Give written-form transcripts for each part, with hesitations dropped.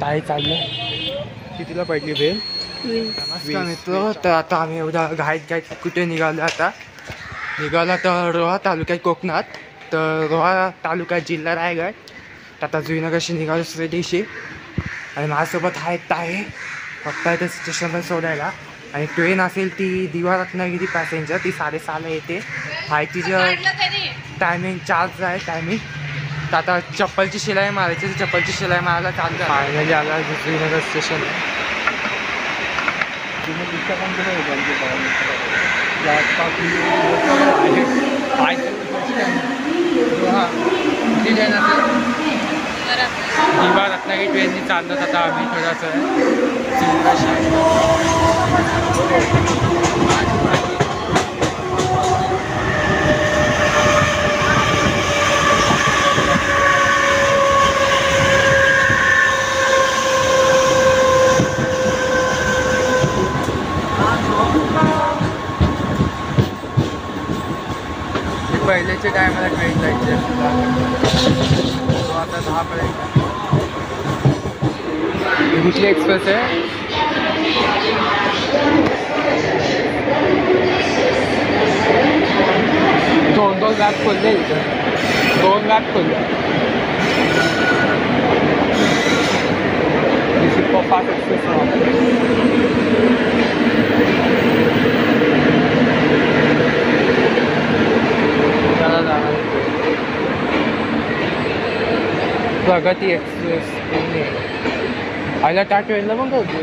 काय चाललंय कितीला पडली बेल? नमस्कार मित्र, तर आता आम्ही एवढा घाईत कुठे निघालो तर रोहा तालुक्यात कोकणात. तर रोहा तालुक्यात जिल्हा रायगड. तर आता जुईनगरशी निघालो दिवशी आणि माझ्यासोबत आहे फक्त इथे स्टेशनला सोडायला. आणि ट्रेन असेल ती दिवा रत्नागिरी पॅसेंजर, ती 6:30ला येते. तिचं टायमिंग 4चा आहे टायमिंग. तर आता चप्पलची शिलाई मारायची, चप्पलची शिलाई मारायला चालू आहे. फायनली आला जुईनगर स्टेशन. दिवा रत्नागिरी ट्रेननी चालत आता आम्ही थोडंसं पहिल्याच्या टायमाला ट्रेन जायचे आता 10पर्यंत. कुठली एक्सप्रेस आहे? दोन मॅप खोलले इथं, 2 मॅप खोलले. फास्ट एक्सप्रेस प्रगती एक्सप्रेस पुणे आयला त्या ट्रेनला पण होते.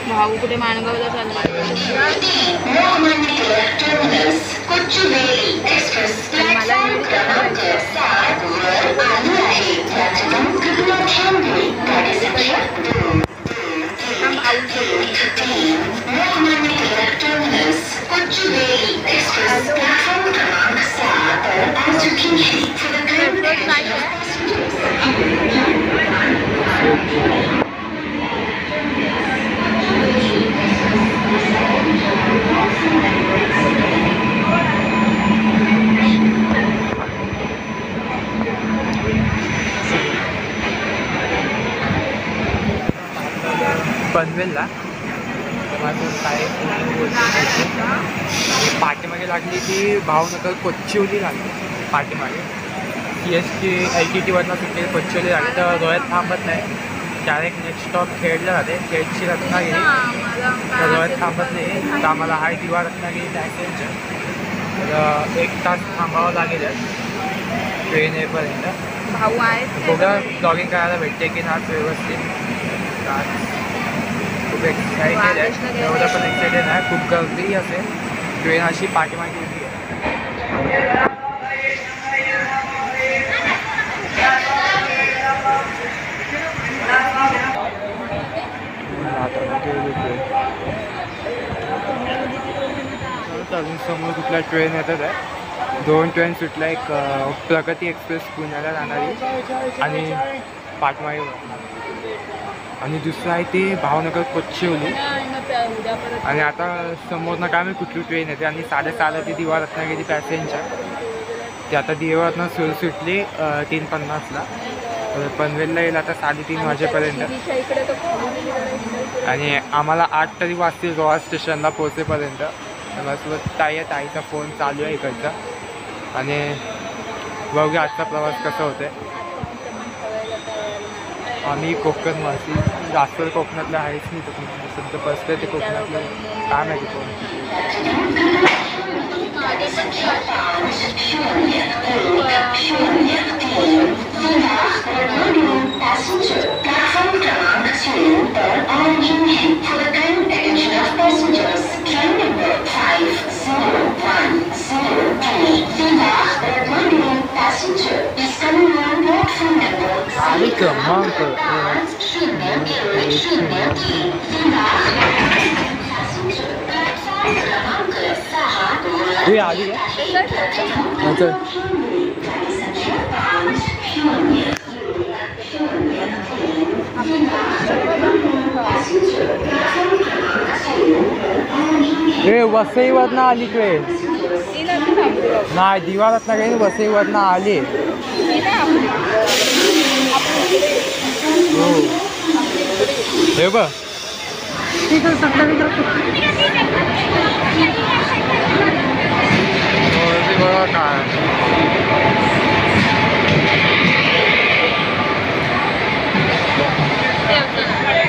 भाऊ कुठे माणगावला चालला. पनवेलला माझं काय पाठीमागे लागली की भावनगर कोचिवली लागली. पाठीमागे CST LTTवरनं सुटली कोचिवली लागली. तर रोह्यात थांबत नाही, डायरेक्ट नेक्स्ट स्टॉप खेडला जाते. खेडची रत्नागिरी. तर रोह्यात थांबत नाही. तर आम्हाला हाय दिवा रत्नागिरी पॅसेंजर. तर 1 तास थांबावं लागेल ट्रेन येईपर्यंत. भाऊ आहेत बघा ब्लॉगिंग करायला भेटते की ना व्यवस्थित. खूप एक्सायटेड आहे, एवढं पण एक्सायटेड आहे. खूप गर्दी असेल. ट्रेन अशी पाठीमागे उभी आहे. अजून समोर कुठल्या ट्रेन येतात आहे. 2 ट्रेन सुटल्या. एक प्रगती एक्सप्रेस पुण्याला जाणारी आणि पाठमाई, आणि दुसरं आहे ते भावनगर कोचिवली. आणि आता समोरनं काय मी कुठली ट्रेन येते. आणि 6:30ला ती दिवा रत्नागिरी पॅसेंजर. ती आता दिवारनं सुटली 3:50ला. पनवेलला येईल आता 3:30 वाजेपर्यंत. आणि आम्हाला 8 तरी वाजतील रोहा स्टेशनला पोहोचेपर्यंत. माझ्यासोबत ताईचा फोन चालू आहे इकडचा. आणि बघूया आजचा प्रवास कसा होतो आहे. आम्ही कोकणवासी, जास्त कोकणातलं आहेच नाही. तर सध्या बसतं ते कोकणातलं काय माहिती कोण. क्रमांक आली ए वसईवर ना आली ट्रेन नाही दिवारात ना काही वसईवर ना आली हो हे बघ बघा काय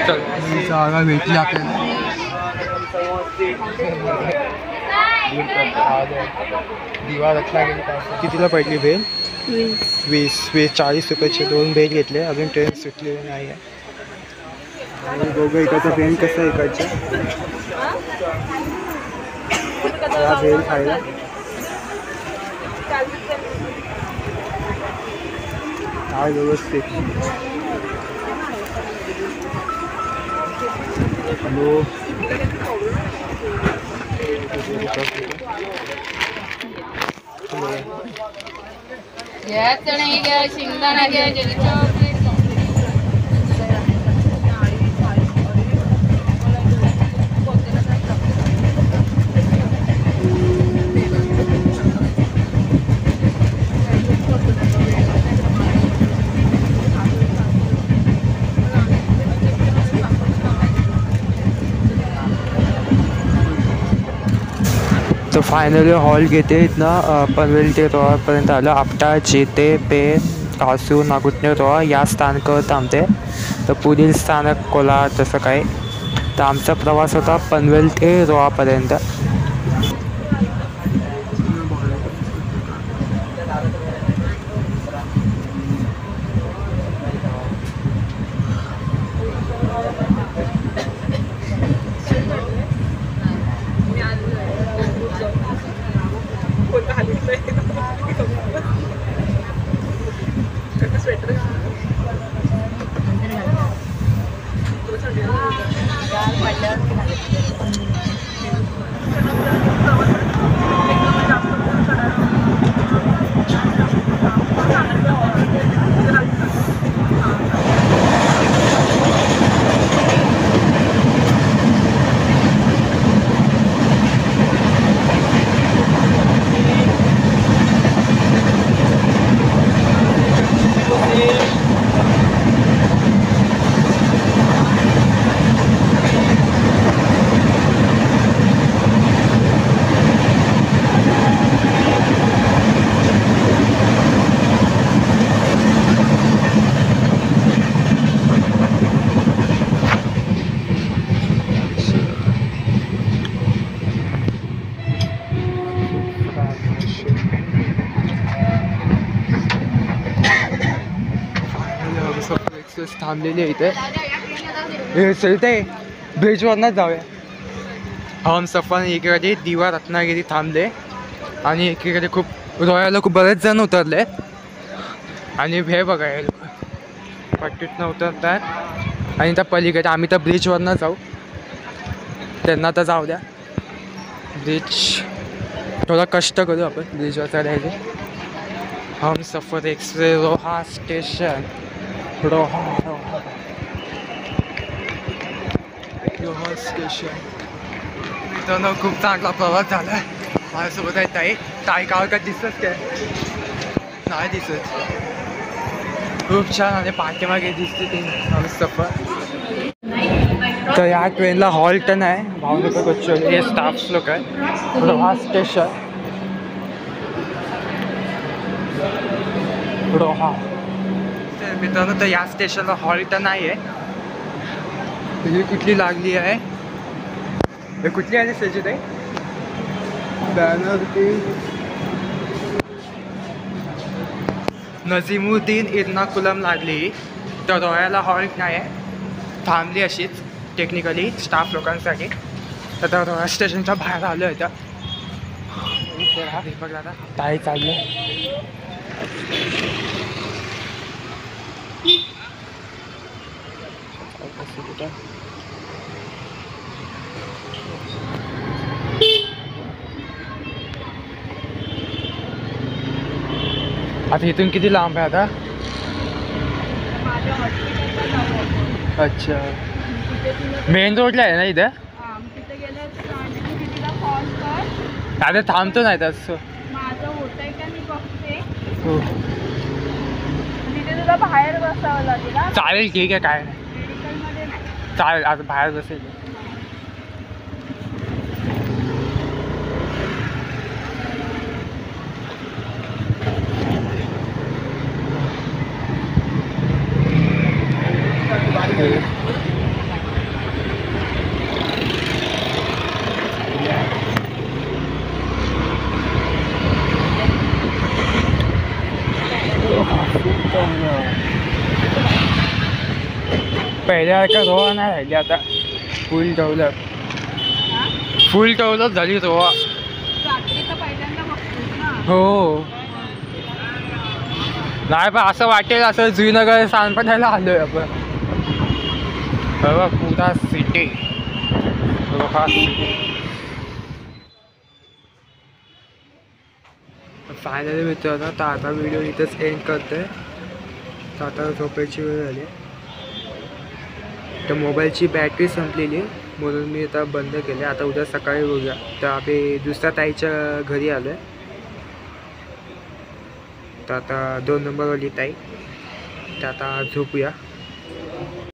चल जागा भेटली आपल्याला दिवा रत्ना गेली कितीला पडली भेल 20-40 2 भेल घेतले अजून ट्रेन सुटलेली नाही आहे दोघं इकडचा ट्रेन कसं इकडचं भेल खायला काय व्यवस्थित हॅलो गॅस नाही घ्या शेंगदाणा घ्या तो फायनली हॉल घेते इथनं पनवेल ते रोहापर्यंत आलं आपटा जेते पेन कासू नागुटणे रोहा या स्थानकावर थांबते तर पुढील स्थानक कोलार तसं काय तर आमचा प्रवास होता पनवेल ते रोहापर्यंत थांबलेली आहे इथे चलते ब्रिजवरनंच जाऊया हमसफर एकीकडे दिवा रत्नागिरी थांबले आणि एकीकडे खूप रोयाला खूप बरेच जण उतरले आणि हे बघायला पट्टीतनं उतरतात आणि त्या पलीकडे आम्ही त्या ब्रिजवरनं जाऊ त्यांना तर जाऊ द्या ब्रिज थोडा कष्ट करू आपण ब्रिजवर चढायचे Humsafar express Roha station Roha station इथं खूप चांगला प्रवास झाला आहे माझ्यासोबत आहे ताई गाव का दिसत काय नाही दिसत खूप छान आणि पाठीमागे दिसते ते हमसफर तर या ट्रेनला हॉल्ट नाही भावनगर कोचोली हे स्टाफ्स लोक आहे रोहा स्टेशन रोहा मित्रांनो तर या स्टेशनला हॉल्ट नाही आहे ही कुठली लागली आहे हे कुठली आहे त्याची ते बॅनर ती नजीमुद्दीन इर्नाकुलम लागली तर रोयाला हॉल्ट नाही आहे थांबली अशीच टेक्निकली स्टाफ लोकांसाठी तर रोया स्टेशनच्या बाहेर आलो आहे तर बघा आता काय चाललं आता इथून किती लांब आहे आता माझ्या हॉस्पिटलला जाऊ आपण. अच्छा, तिथे तुला मेन रोडला आहे ना इथं? तिथे गेलं आणि तू तिला कॉल कर. आता थांबतो नाही तसं. माझं होतंय का मी बघते. हो तिथे तुला बाहेर बसावं लागेल हा. चालेल, ठीक आहे, काय नाही, मेडिकलमध्ये नाही. चालेल, आता बाहेर बसेल. पहिल्यासारखं रोवा नाही राहिली आता, फुल डेव्हलप, हा? फुल डेव्हलप झाली रोवा. रात्री तर पहिल्यांदा बघतोस ना. हो, नाही पण असं वाटेल असं जुईनगर सांगपणाला आलोय आपण. बघा पुरा सिटी, रोहा सिटी. फायनली मित्रांनो, तर आता व्हिडिओ इथंच एंड करतोय. तर आता झोपायची वेळ झाली. तर मोबाईलची बॅटरी संपलेली म्हणून मी आता बंद केले. आता उद्या सकाळी बघूया. तर आम्ही दुसऱ्या ताईच्या घरी आलो आहे. तर आता 2 नंबरवाली ताई. तर आता झोपूया.